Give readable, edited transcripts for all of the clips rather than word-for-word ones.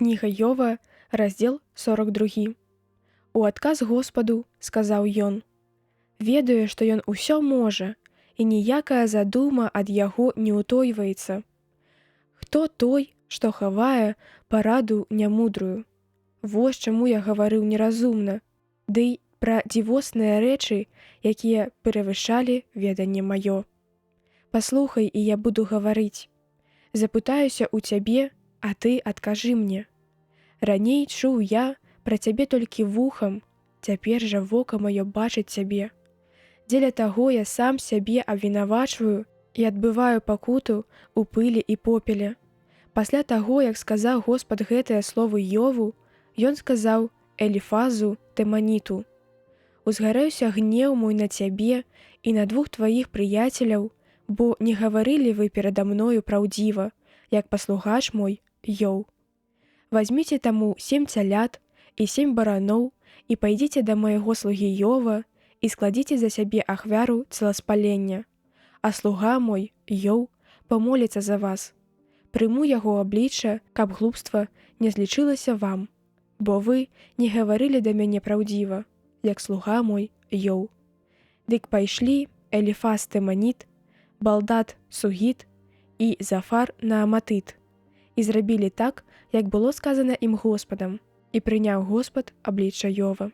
Кніга Йова, раздзел 42. У адказ Господу сказаў ён: «Ведаю, што ён усё можа, і ніякая задума ад яго не ўтойваецца. Хто той, што хавае параду нямудрую? Вось чаму я гаварыў неразумна, ды пра дзівосныя рэчы, якія перавышалі веданне маё. Паслухай, і я буду гаварыць. Запытаюся ў цябе, а ты адкажы мне. Раней чуў я пра цябе толькі вухам, цяпер жа вока маё бачыць цябе. Дзеля таго я сам сябе абвінавачваю і адбываю пакуту ў пылі і попеле. Пасля таго, як сказаў Господ гэтыя словы Йову, ён сказаў Эліфазу Тэманіту: «Узгарэўся гнеў мой на цябе і на двух тваіх прыяцеляў, бо не гаварылі вы перада мною праўдзіва, як паслугач мой Йоў. Вазьміце таму 7 цялят і 7 бараноў і пайдзіце да майго слугі Йова і складзіце за сябе ахвяру целаспалення, а слуга мой Йоў памоліцца за вас. Прыму яго аблічча, каб глупства не злічылася вам, бо вы не гаварылі да мяне праўдзіва, як слуга мой Йоў». Дык пайшлі Эліфаз Тэманіт, Балдад Сугіт і Зафар Нааматыт, і зрабілі так, як было сказана ім Господам, і прыняў Господ аблічча Йова.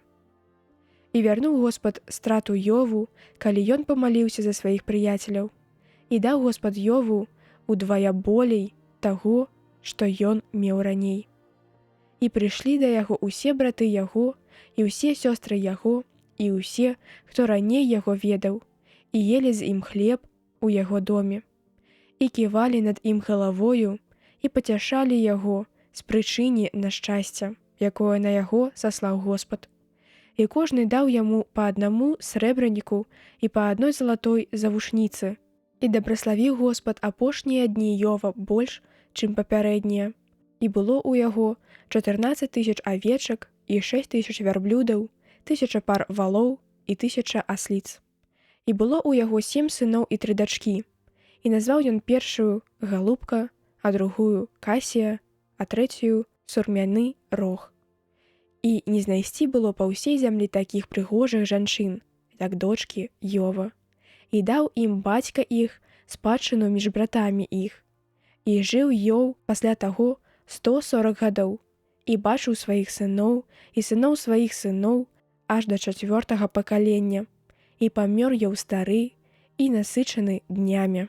І вярнуў Господ страту Йову, калі ён памаліўся за сваіх прыяцеляў, і даў Господ Йову удвая болей таго, што ён меў раней. І прыйшлі да яго ўсе браты яго, і ўсе сёстры яго, і ўсе, хто раней яго ведаў, і елі з ім хлеб у яго доме, і ківалі над ім галавою, і пацяшалі яго з прычыне няшчасця, якое на яго саслаў Господ. І кожны даў яму па аднаму срэбраніку і па адной залатой завушніцы. І дабраславіў Господ апошнія дні Йова больш, чым папярэднія. І было ў яго 14 000 авечак і 6 000 вярблюдаў, 1000 пар валоў і 1000 асліц. І было ў яго 7 сыноў і 3 дачкі. І назваў ён першую Галубка, а другую Касія, а трэцюю Сурмяны Рог. І не знайсці было па ўсей зямлі такіх прыгожых жанчын, як дочкі Йова. І даў ім бацька іх спадчыну між братамі іх. І жыў Йоў пасля таго 140 гадоў, і бачыў сваіх сыноў і сыноў сваіх сыноў аж да 4-го пакалення, і памёр Йоў стары і насычаны днямі.